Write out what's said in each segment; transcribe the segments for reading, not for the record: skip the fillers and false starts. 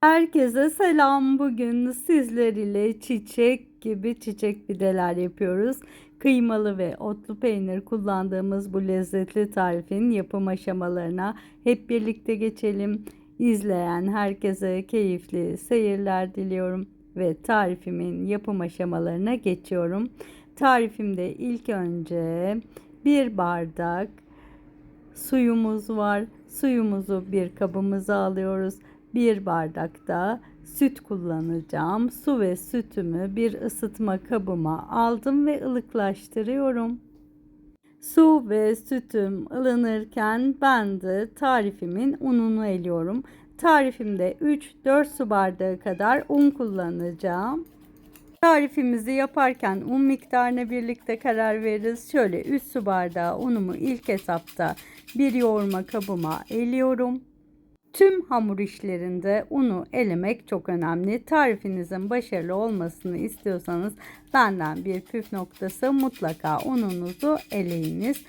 Herkese selam. Bugün sizler ile çiçek gibi çiçek pideler yapıyoruz. Kıymalı ve otlu peynir kullandığımız bu lezzetli tarifin yapım aşamalarına hep birlikte geçelim. İzleyen herkese keyifli seyirler diliyorum ve tarifimin yapım aşamalarına geçiyorum. Tarifimde ilk önce bir bardak suyumuz var. Suyumuzu bir kabımıza alıyoruz. Bir bardak da süt kullanacağım. Su ve sütümü bir ısıtma kabıma aldım ve ılıklaştırıyorum. Su ve sütüm ılınırken ben de tarifimin ununu eliyorum. Tarifimde 3-4 su bardağı kadar un kullanacağım. Tarifimizi yaparken un miktarına birlikte karar veririz. Şöyle 3 su bardağı unumu ilk etapta bir yoğurma kabıma eliyorum. Tüm hamur işlerinde unu elemek çok önemli. Tarifinizin başarılı olmasını istiyorsanız benden bir püf noktası, mutlaka ununuzu eleyiniz.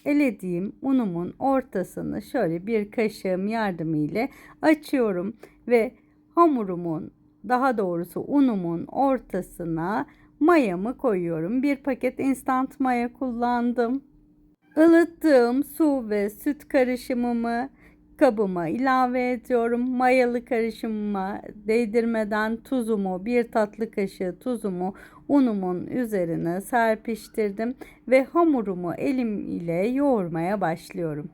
Elediğim unumun ortasını şöyle bir kaşığım yardımıyla açıyorum ve hamurumun, daha doğrusu unumun ortasına mayamı koyuyorum. Bir paket instant maya kullandım. Ilıttığım su ve süt karışımımı kabıma ilave ediyorum. Mayalı karışımıma değdirmeden tuzumu, bir tatlı kaşığı tuzumu unumun üzerine serpiştirdim ve hamurumu elim ile yoğurmaya başlıyorum.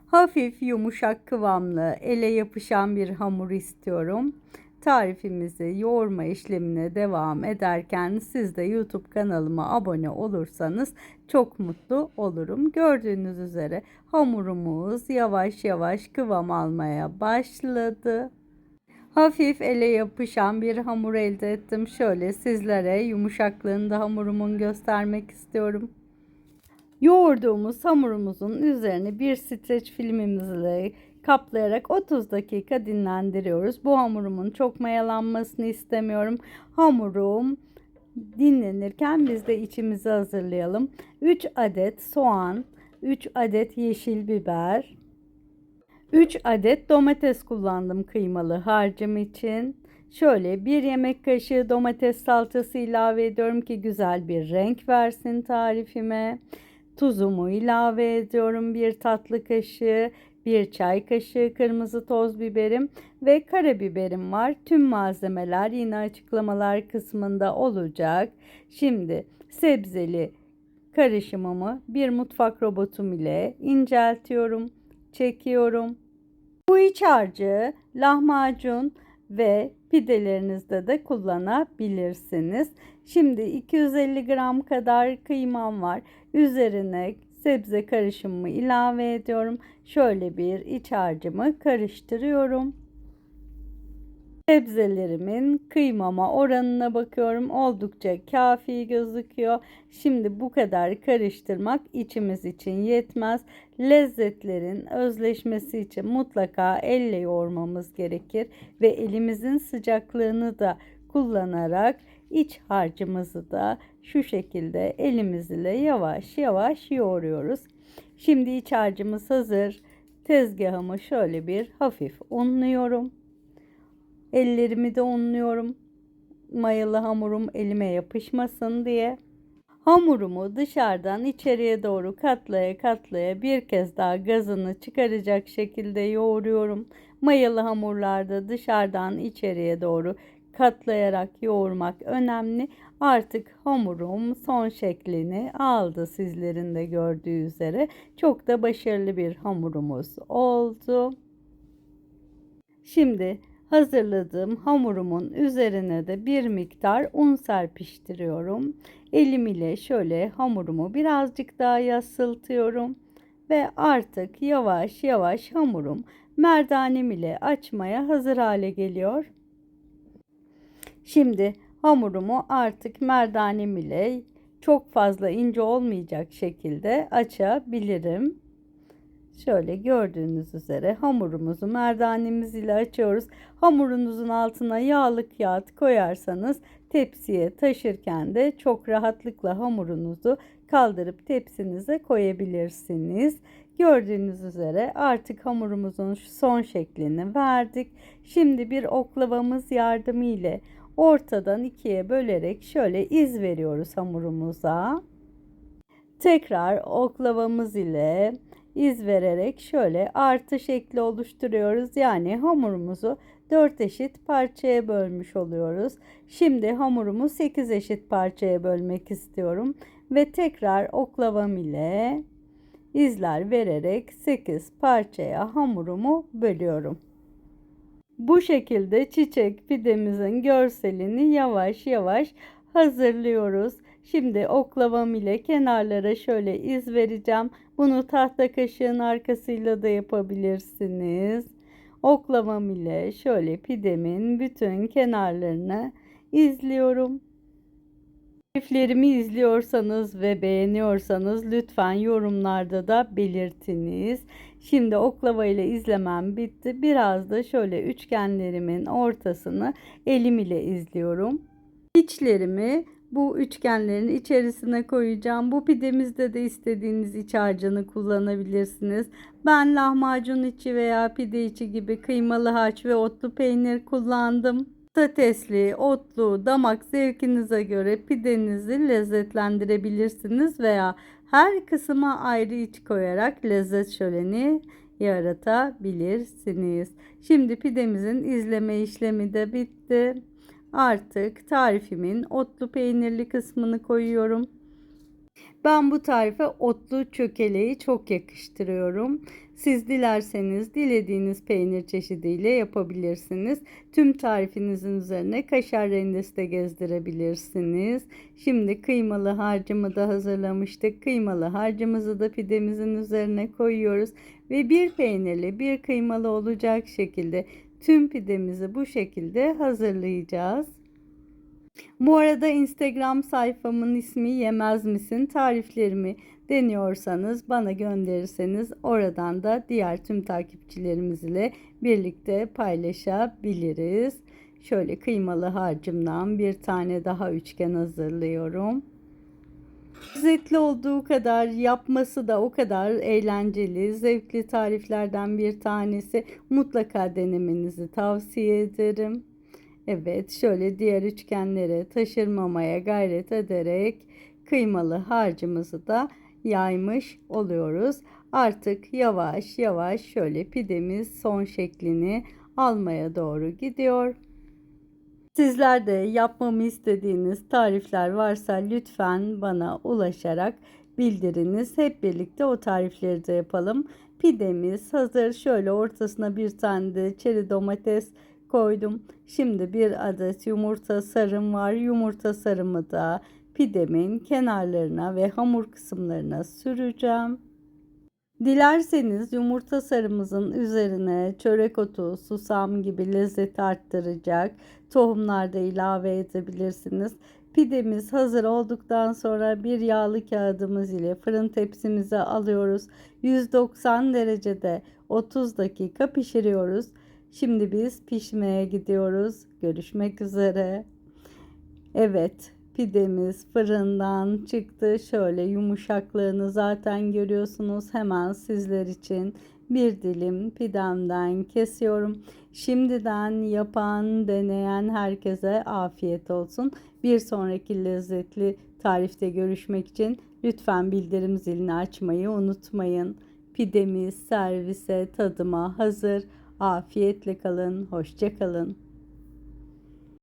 Hafif yumuşak kıvamlı, ele yapışan bir hamur istiyorum. Tarifimizi yoğurma işlemine devam ederken siz de YouTube kanalıma abone olursanız çok mutlu olurum. Gördüğünüz üzere hamurumuz yavaş yavaş kıvam almaya başladı. Hafif ele yapışan bir hamur elde ettim. Şöyle sizlere yumuşaklığını da hamurumun göstermek istiyorum. Yoğurduğumuz hamurumuzun üzerine bir streç filmimizle kaplayarak 30 dakika dinlendiriyoruz. Bu hamurumun çok mayalanmasını istemiyorum. Hamurum dinlenirken biz de içimizi hazırlayalım. 3 adet soğan, 3 adet yeşil biber, 3 adet domates kullandım kıymalı harcım için. Şöyle bir yemek kaşığı domates salçası ilave ediyorum ki güzel bir renk versin tarifime. Tuzumu ilave ediyorum, bir tatlı kaşığı, bir çay kaşığı kırmızı toz biberim ve karabiberim var. Tüm malzemeler yine açıklamalar kısmında olacak. Şimdi sebzeli karışımımı bir mutfak robotum ile inceltiyorum, çekiyorum. Bu iç harcı lahmacun ve pidelerinizde de kullanabilirsiniz. Şimdi 250 gram kadar kıymam var. Üzerine sebze karışımımı ilave ediyorum. Şöyle bir iç harcımı karıştırıyorum. Sebzelerimin kıymama oranına bakıyorum. Oldukça kafi gözüküyor. Şimdi bu kadar karıştırmak içimiz için yetmez. Lezzetlerin özleşmesi için mutlaka elle yoğurmamız gerekir ve elimizin sıcaklığını da kullanarak iç harcımızı da şu şekilde elimizle yavaş yavaş yoğuruyoruz. Şimdi iç harcımız hazır. Tezgahımı şöyle bir hafif unluyorum. Ellerimi de unluyorum. Mayalı hamurum elime yapışmasın diye. Hamurumu dışarıdan içeriye doğru katlaya katlaya bir kez daha gazını çıkaracak şekilde yoğuruyorum. Mayalı hamurlarda dışarıdan içeriye doğru katlayarak yoğurmak önemli. Artık hamurum son şeklini aldı, sizlerin de gördüğü üzere. Çok da başarılı bir hamurumuz oldu. Şimdi hazırladığım hamurumun üzerine de bir miktar un serpiştiriyorum. Elim ile şöyle hamurumu birazcık daha yassıltıyorum ve artık yavaş yavaş hamurum merdanem ile açmaya hazır hale geliyor. Şimdi hamurumu artık merdanem ile çok fazla ince olmayacak şekilde açabilirim. Şöyle gördüğünüz üzere hamurumuzu merdanemiz ile açıyoruz. Hamurunuzun altına yağlı kağıt koyarsanız tepsiye taşırken de çok rahatlıkla hamurunuzu kaldırıp tepsinize koyabilirsiniz. Gördüğünüz üzere artık hamurumuzun son şeklini verdik. Şimdi bir oklavamız yardımıyla ortadan ikiye bölerek şöyle iz veriyoruz hamurumuza. Tekrar oklavamız ile iz vererek şöyle artı şekli oluşturuyoruz. Yani hamurumuzu 4 eşit parçaya bölmüş oluyoruz. Şimdi hamurumu 8 eşit parçaya bölmek istiyorum ve tekrar oklavam ile izler vererek 8 parçaya hamurumu bölüyorum. Bu şekilde çiçek pidemizin görselini yavaş yavaş hazırlıyoruz. Şimdi oklavam ile kenarlara şöyle iz vereceğim. Bunu tahta kaşığın arkasıyla da yapabilirsiniz. Oklavam ile şöyle pidemin bütün kenarlarını izliyorum. Tariflerimi izliyorsanız ve beğeniyorsanız lütfen yorumlarda da belirtiniz. Şimdi oklava ile izlemem bitti. Biraz da şöyle üçgenlerimin ortasını elim ile izliyorum. İçlerimi bu üçgenlerin içerisine koyacağım. Bu pidemizde de istediğiniz iç harcını kullanabilirsiniz. Ben lahmacun içi veya pide içi gibi kıymalı harç ve otlu peynir kullandım. Patatesli, otlu, damak zevkinize göre pidenizi lezzetlendirebilirsiniz veya her kısma ayrı iç koyarak lezzet şöleni yaratabilirsiniz. Şimdi pidemizin izleme işlemi de bitti. Artık tarifimin otlu peynirli kısmını koyuyorum. Ben bu tarife otlu çökeleği çok yakıştırıyorum. Siz dilerseniz dilediğiniz peynir çeşidiyle yapabilirsiniz. Tüm tarifinizin üzerine kaşar rendesi de gezdirebilirsiniz. Şimdi kıymalı harcımı da hazırlamıştık. Kıymalı harcımızı da pidemizin üzerine koyuyoruz. Ve bir peynirli bir kıymalı olacak şekilde tüm pidemizi bu şekilde hazırlayacağız. Bu arada Instagram sayfamın ismi Yemez Misin? Tariflerimi deniyorsanız bana gönderirseniz oradan da diğer tüm takipçilerimiz ile birlikte paylaşabiliriz. Şöyle kıymalı harcımdan bir tane daha üçgen hazırlıyorum. Lezzetli olduğu kadar yapması da o kadar eğlenceli, zevkli tariflerden bir tanesi. Mutlaka denemenizi tavsiye ederim. Evet, şöyle diğer üçgenlere taşırmamaya gayret ederek kıymalı harcımızı da yaymış oluyoruz. Artık yavaş yavaş şöyle pidemiz son şeklini almaya doğru gidiyor. Sizler de yapmamı istediğiniz tarifler varsa lütfen bana ulaşarak bildiriniz. Hep birlikte o tarifleri de yapalım. Pidemiz hazır. Şöyle ortasına bir tane de çeri domates koydum. Şimdi bir adet yumurta sarım var. Yumurta sarımı da pidemin kenarlarına ve hamur kısımlarına süreceğim. Dilerseniz yumurta sarımızın üzerine çörek otu, susam gibi lezzeti arttıracak tohumlar da ilave edebilirsiniz. Pidemiz hazır olduktan sonra bir yağlı kağıdımız ile fırın tepsimize alıyoruz. 190 derecede 30 dakika pişiriyoruz. Şimdi biz pişmeye gidiyoruz. Görüşmek üzere. Evet, pidemiz fırından çıktı. Şöyle yumuşaklığını zaten görüyorsunuz. Hemen sizler için bir dilim pidemden kesiyorum. Şimdiden yapan, deneyen herkese afiyet olsun. Bir sonraki lezzetli tarifte görüşmek için lütfen bildirim zilini açmayı unutmayın. Pidemiz servise, tadıma hazır. Afiyetle kalın, hoşça kalın.